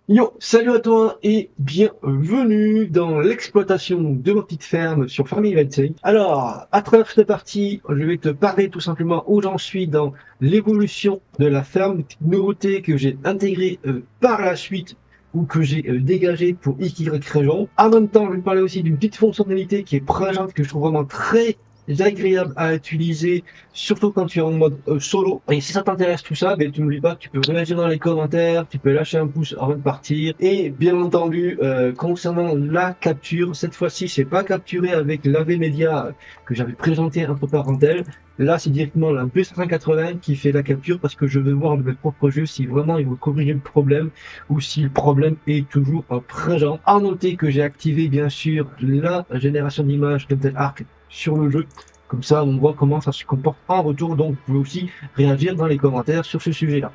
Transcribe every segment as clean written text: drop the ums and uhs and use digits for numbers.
Yo, salut à toi et bienvenue dans l'exploitation de ma petite ferme sur Farming USA. Alors, à travers cette partie, je vais te parler tout simplement où j'en suis dans l'évolution de la ferme, des petites nouveautés que j'ai intégrées par la suite ou que j'ai dégagées pour X raison. En même temps, je vais te parler aussi d'une petite fonctionnalité qui est présente, que je trouve vraiment très agréable à utiliser, surtout quand tu es en mode solo. Et si ça t'intéresse tout ça, ben, tu n'oublies pas que tu peux réagir dans les commentaires, tu peux lâcher un pouce avant de partir. Et bien entendu, concernant la capture, cette fois-ci, c'est pas capturé avec l'AV Media que j'avais présenté entre parenthèses. Là, c'est directement la B580 qui fait la capture parce que je veux voir de mes propres yeux si vraiment ils vont corriger le problème ou si le problème est toujours présent. À noter que j'ai activé bien sûr la génération d'images de Arc sur le jeu. Comme ça, on voit comment ça se comporte en retour. Donc, vous pouvez aussi réagir dans les commentaires sur ce sujet-là.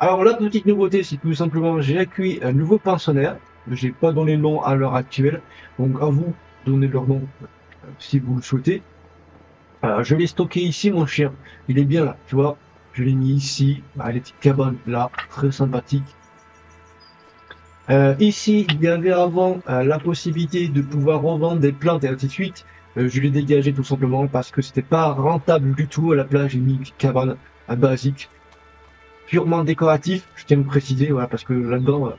Alors, la petite nouveauté, c'est que tout simplement, j'ai accueilli un nouveau pensionnaire. J'ai pas donné le nom à l'heure actuelle. Donc, à vous de donner leur nom si vous le souhaitez. Je l'ai stocké ici, mon chien. Il est bien là, tu vois. Je l'ai mis ici, à la petite cabane là, très sympathique. Ici, il y avait avant la possibilité de pouvoir revendre des plantes et ainsi de suite. Je l'ai dégagé tout simplement parce que c'était pas rentable du tout. À la place, j'ai mis une cabane basique, purement décoratif. Je tiens à le préciser, voilà, parce que là-dedans,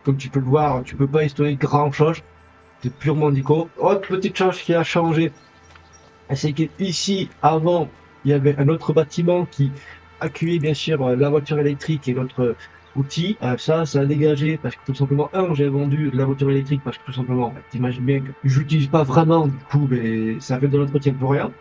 comme tu peux le voir, tu peux pas installer grand chose. C'est purement déco. Autre petite chose qui a changé, c'est que ici, avant, il y avait un autre bâtiment qui accueillait bien sûr la voiture électrique et l'autre outil. Ça a dégagé parce que tout simplement, j'ai vendu la voiture électrique parce que tout simplement, t'imagines bien que je l'utilise pas vraiment, du coup, mais ça fait de l'entretien pour rien.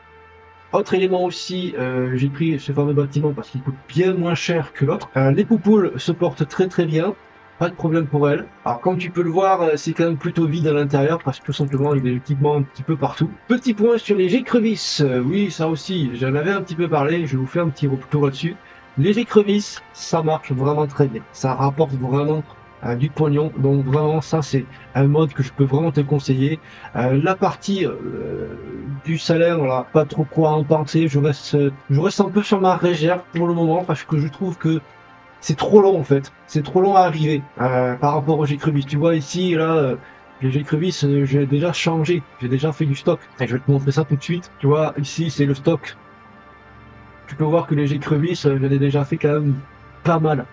Autre élément aussi, j'ai pris ce fameux bâtiment parce qu'il coûte bien moins cher que l'autre. Les poupoules se portent très très bien, pas de problème pour elles. Alors comme tu peux le voir, c'est quand même plutôt vide à l'intérieur parce que tout simplement il y a des équipements un petit peu partout. Petit point sur les écrevisses, oui ça aussi, j'en avais un petit peu parlé, je vais vous faire un petit retour là-dessus. Les écrevisses, ça marche vraiment très bien, ça rapporte vraiment du pognon, donc vraiment ça c'est un mode que je peux vraiment te conseiller. La partie du salaire, voilà, pas trop quoi en penser. Je reste un peu sur ma réserve pour le moment parce que je trouve que c'est trop long en fait. C'est trop long à arriver par rapport aux écrevisses. Tu vois ici, là, les écrevisses, j'ai déjà changé. J'ai déjà fait du stock. Et je vais te montrer ça tout de suite. Tu vois, ici, c'est le stock. Tu peux voir que les écrevisses, j'en ai déjà fait quand même pas mal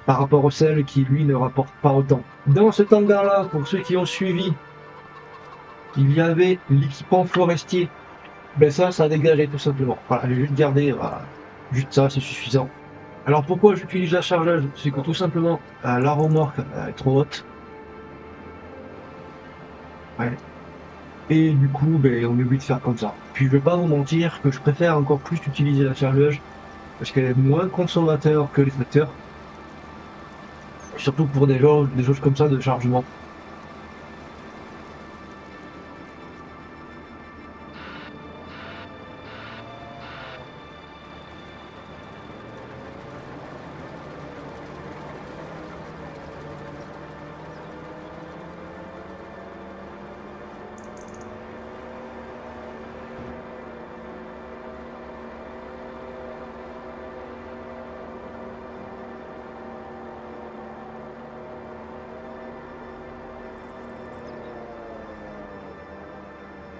par rapport aux celles qui, lui, ne rapportent pas autant. Dans cet hangar-là, pour ceux qui ont suivi, il y avait l'équipement forestier. Ben ça a dégagé tout simplement. Voilà, j'ai juste gardé, voilà, juste ça, c'est suffisant. Alors pourquoi j'utilise la chargeuse? C'est que tout simplement, la remorque est trop haute. Ouais. Et du coup, ben, on est obligé de faire comme ça. Puis je vais pas vous mentir que je préfère encore plus utiliser la chargeuse parce qu'elle est moins consommateur que les tracteurs. Surtout pour des choses comme ça de chargement.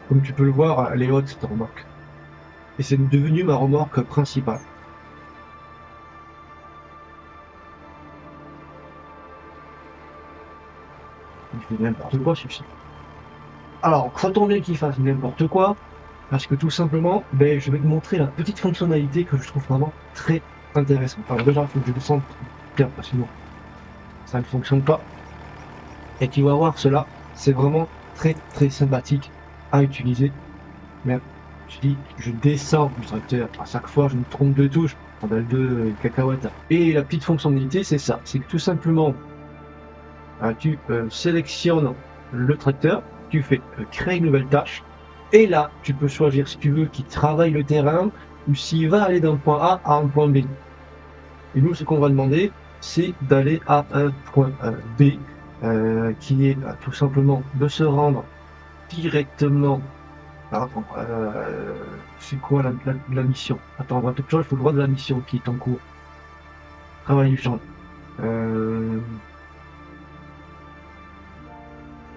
Comme tu peux le voir, elle est haute cette remorque. Et c'est devenu ma remorque principale. Il fait n'importe quoi celui-ci. Alors, ça tombe bien qu'il fasse n'importe quoi, parce que tout simplement, ben, je vais te montrer la petite fonctionnalité que je trouve vraiment très intéressante. Alors déjà, il faut que je descende bien, parce que sinon, ça ne fonctionne pas. Et tu vas voir, cela, c'est vraiment très très sympathique à utiliser. Mais je dis, je descends du tracteur. À chaque fois, je me trompe de touche. Pendant deux cacahuètes. Et la petite fonctionnalité, c'est ça. C'est que tout simplement, tu sélectionnes le tracteur, tu fais créer une nouvelle tâche, et là, tu peux choisir si tu veux qu'il travaille le terrain ou s'il va aller d'un point A à un point B. Et nous, ce qu'on va demander, c'est d'aller à un point B, qui est tout simplement de se rendre directement. Alors, attends, c'est quoi la mission? Attends, on va tout changer, il faut le droit de la mission qui est en cours. Travail du champ. Euh,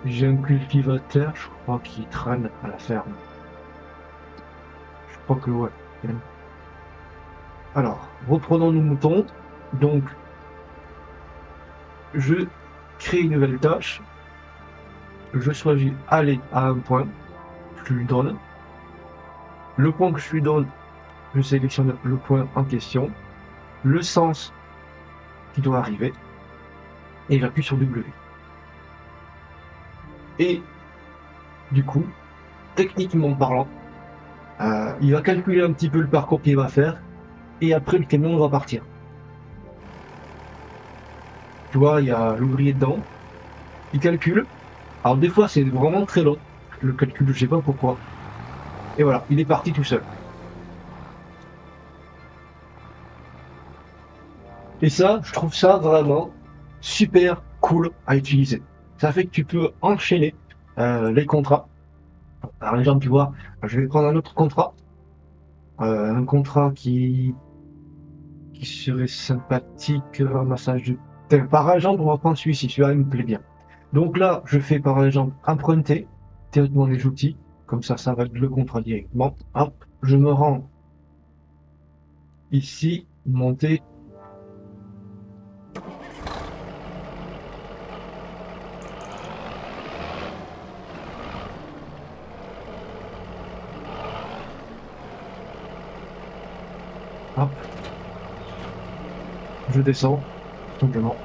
J'ai un cultivateur, je crois, qui traîne à la ferme. Je crois que ouais. Alors, reprenons nos moutons. Donc, je crée une nouvelle tâche. Je choisis aller à un point. Je lui donne. Le point que je lui donne, je sélectionne le point en question. Le sens qui doit arriver. Et j'appuie sur W. Et du coup, techniquement parlant, il va calculer un petit peu le parcours qu'il va faire. Et après, le camion va partir. Tu vois, il y a l'ouvrier dedans. Il calcule. Alors des fois, c'est vraiment très long. Le calcul, je sais pas pourquoi. Et voilà, il est parti tout seul. Et ça, je trouve ça vraiment super cool à utiliser. Ça fait que tu peux enchaîner les contrats. Par exemple, tu vois, je vais prendre un autre contrat. Un contrat qui serait sympathique, un massage de... Par exemple, on va prendre celui-ci, celui-là, il me plaît bien. Donc là, je fais par exemple emprunter directement les outils. Comme ça va être le contrat directement. Hop, je me rends ici, monter. Hop, je descends, tout simplement.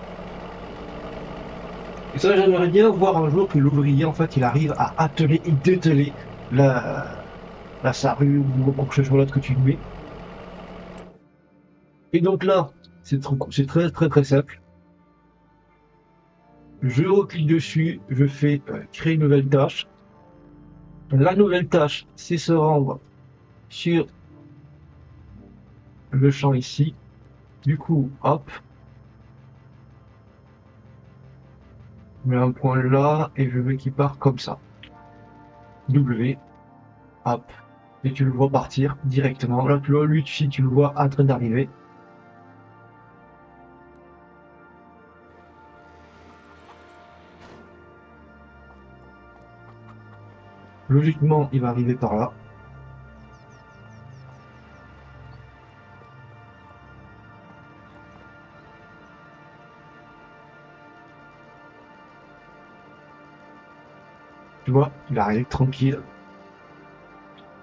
Et ça, j'aimerais bien voir un jour que l'ouvrier, en fait, il arrive à atteler et dételer la sarrue ou quoi que ce soit d'autre que tu lui mets. Et donc là, c'est très très très simple. Je reclique dessus, je fais créer une nouvelle tâche. La nouvelle tâche, c'est se rendre sur le champ ici. Du coup, hop, je mets un point là et je veux qu'il parte comme ça. W, hop, et tu le vois partir directement. Là, tu vois, lui, si tu le vois en train d'arriver. Logiquement, il va arriver par là. Tu vois, il arrive tranquille.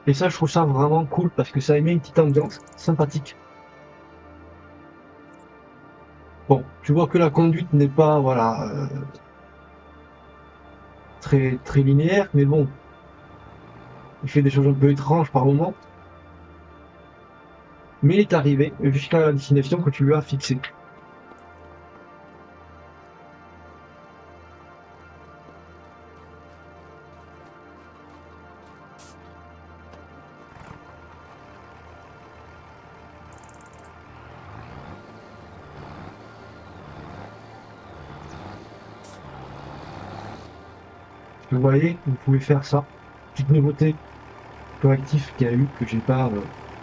Et ça, je trouve ça vraiment cool parce que ça émet une petite ambiance sympathique. Bon, tu vois que la conduite n'est pas, voilà, très très linéaire, mais bon, il fait des choses un peu étranges par moment. Mais il est arrivé jusqu'à la destination que tu lui as fixée. Vous voyez, vous pouvez faire ça. Petite nouveauté correctif qu'il y a eu que j'ai pas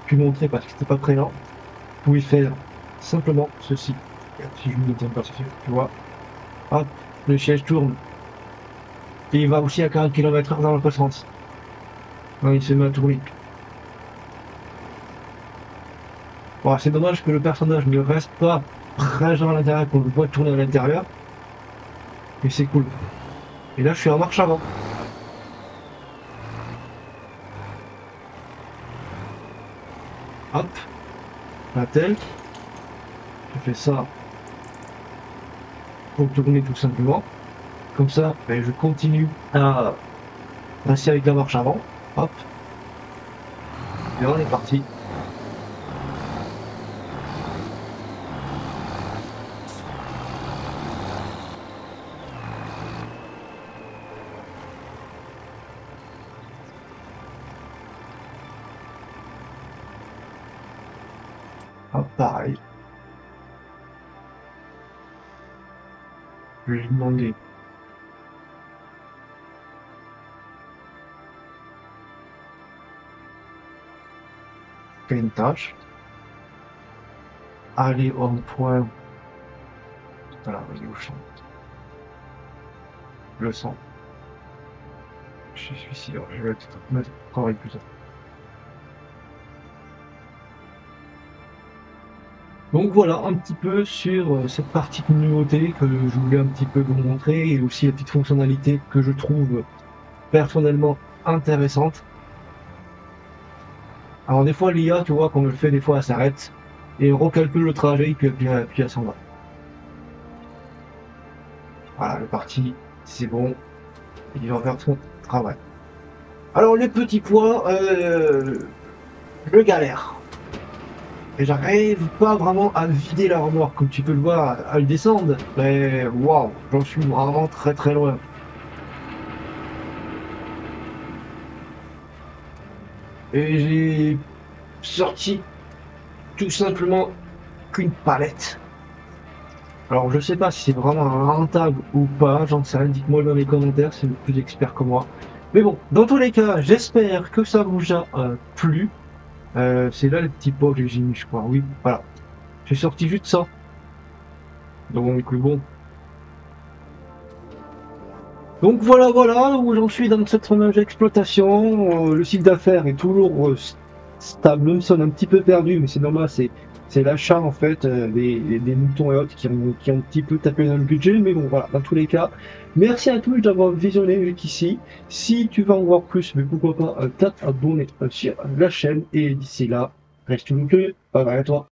pu montrer parce que c'était pas présent. Vous pouvez faire simplement ceci. Si je ne tiens pas ceci, tu vois. Hop, le siège tourne. Et il va aussi à 40 km/h dans l'autre sens. Ouais, il se met à tourner. Bon, c'est dommage que le personnage ne reste pas présent à l'intérieur, qu'on le voit tourner à l'intérieur. Mais c'est cool. Et là, je suis en marche avant. Hop, la telle. Je fais ça pour tourner tout simplement. Comme ça, ben, je continue à passer avec la marche avant. Hop. Et on est parti. Hop, pareil. Je vais lui demander. Faire une tâche. Aller au point Voilà, il est au champ. Le sang. Je suis suicide, je vais peut-être mettre travail plus tard. Donc voilà un petit peu sur cette partie de nouveauté que je voulais un petit peu vous montrer et aussi la petite fonctionnalité que je trouve personnellement intéressante. Alors des fois l'IA, tu vois, quand on le fait, des fois elle s'arrête et recalcule le trajet et puis elle s'en va. Voilà, le parti, c'est bon, il va faire son travail. Alors les petits points, je galère. Et j'arrive pas vraiment à vider la remorque, comme tu peux le voir, à le descendre. Mais waouh, j'en suis vraiment très très loin. Et j'ai sorti tout simplement qu'une palette. Alors je sais pas si c'est vraiment rentable ou pas, j'en sais rien, dites-moi dans les commentaires, c'est le plus expert que moi. Mais bon, dans tous les cas, j'espère que ça vous a plu. C'est là le petit pot que j'ai mis, je crois, oui, voilà. J'ai sorti juste ça. Donc bon. Donc voilà, voilà où j'en suis dans cette fameuse exploitation. Le chiffre d'affaires est toujours stable, même si on est un petit peu perdu, mais c'est normal, c'est l'achat en fait des moutons et autres qui ont un petit peu tapé dans le budget. Mais bon, voilà, dans tous les cas, merci à tous d'avoir visionné jusqu'ici. Si tu veux en voir plus, mais pourquoi pas t'abonner sur la chaîne. Et d'ici là, reste curieux. Bye bye à toi.